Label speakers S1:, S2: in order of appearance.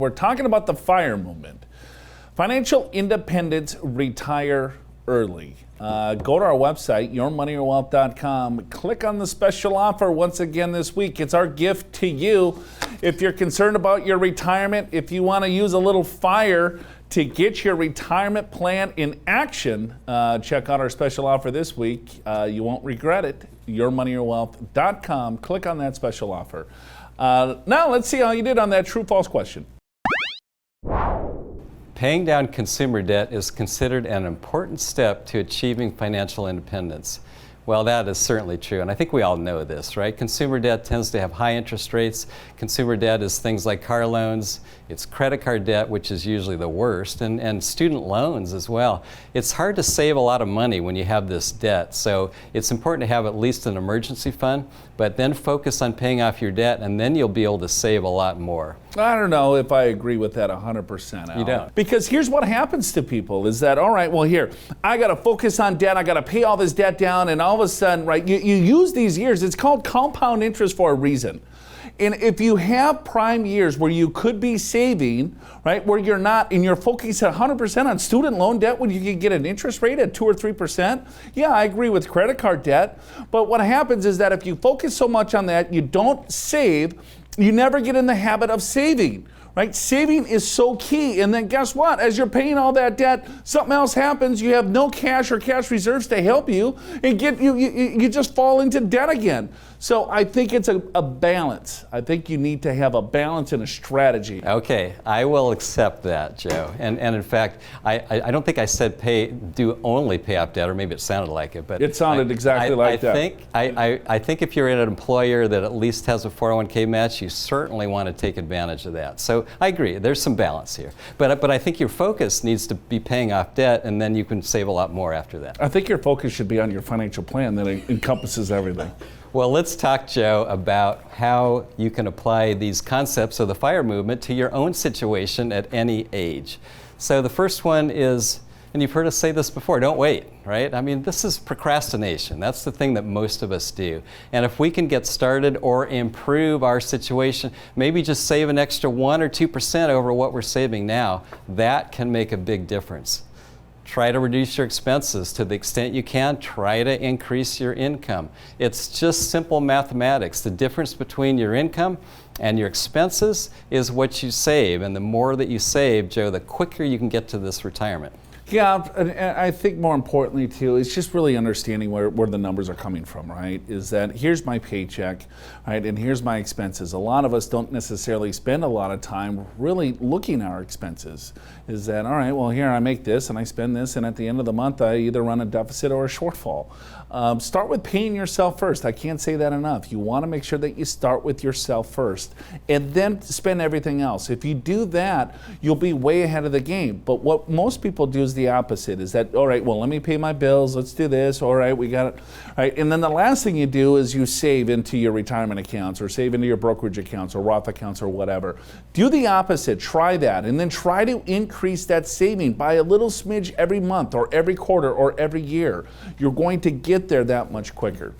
S1: We're talking about the FIRE movement. Financial independence, retire early. Go to our website, yourmoneyyourwealth.com. Click on the special offer once again this week. It's our gift to you. If you're concerned about your retirement, if you want to use a little FIRE to get your retirement plan in action, check out our special offer this week. You won't regret it. Yourmoneyyourwealth.com. Click on that special offer. Now let's see how you did on that true-false question.
S2: Paying down consumer debt is considered an important step to achieving financial independence. Well, that is certainly true, and I think we all know this, right? Consumer debt tends to have high interest rates. Consumer debt is things like car loans, it's credit card debt, which is usually the worst, and student loans as well. It's hard to save a lot of money when you have this debt, so it's important to have at least an emergency fund, but then focus on paying off your debt, and then you'll be able to save a lot more.
S1: I don't know if I agree with that 100%, Al.
S2: You don't?
S1: Because here's what happens to people is that, all right, well, here, I got to focus on debt, I got to pay all this debt down, and all of a sudden, right, you use these years, it's called compound interest for a reason. And if you have prime years where you could be saving, right, where you're not, and you're focusing 100% on student loan debt when you can get an interest rate at 2 or 3%, yeah, I agree with credit card debt. But what happens is that if you focus so much on that, you don't save, you never get in the habit of saving. Right? Saving is so key. And then guess what? As you're paying all that debt, something else happens. You have no cash or cash reserves to help you, and you just fall into debt again. So I think it's a balance. I think you need to have a balance and a strategy.
S2: Okay, I will accept that, Joe. And in fact, I don't think I said only pay off debt, or maybe it sounded like it, but
S1: it sounded exactly like that.
S2: I think if you're in an employer that at least has a 401k match, you certainly want to take advantage of that. So I agree, there's some balance here. But I think your focus needs to be paying off debt, and then you can save a lot more after that.
S1: I think your focus should be on your financial plan that encompasses everything.
S2: Well, let's talk, Joe, about how you can apply these concepts of the FIRE movement to your own situation at any age. So the first one is, and you've heard us say this before, don't wait, right? I mean, this is procrastination. That's the thing that most of us do. And if we can get started or improve our situation, maybe just save an extra 1 or 2% over what we're saving now, that can make a big difference. Try to reduce your expenses to the extent you can. Try to increase your income. It's just simple mathematics. The difference between your income and your expenses is what you save. And the more that you save, Joe, the quicker you can get to this retirement.
S1: Yeah, and I think more importantly too, it's just really understanding where the numbers are coming from, right? Is that here's my paycheck, right, and here's my expenses. A lot of us don't necessarily spend a lot of time really looking at our expenses. Is that, all right, well here I make this and I spend this, and at the end of the month I either run a deficit or a shortfall. Start with paying yourself first. I can't say that enough. You want to make sure that you start with yourself first and then spend everything else. If you do that, you'll be way ahead of the game. But what most people do is the opposite, is that, all right, well, let me pay my bills, let's do this, all right, we got it. All right, and then the last thing you do is you save into your retirement accounts or save into your brokerage accounts or Roth accounts or whatever. Do the opposite, try that, and then try to increase that saving by a little smidge every month or every quarter or every year. You're going to get there that much quicker.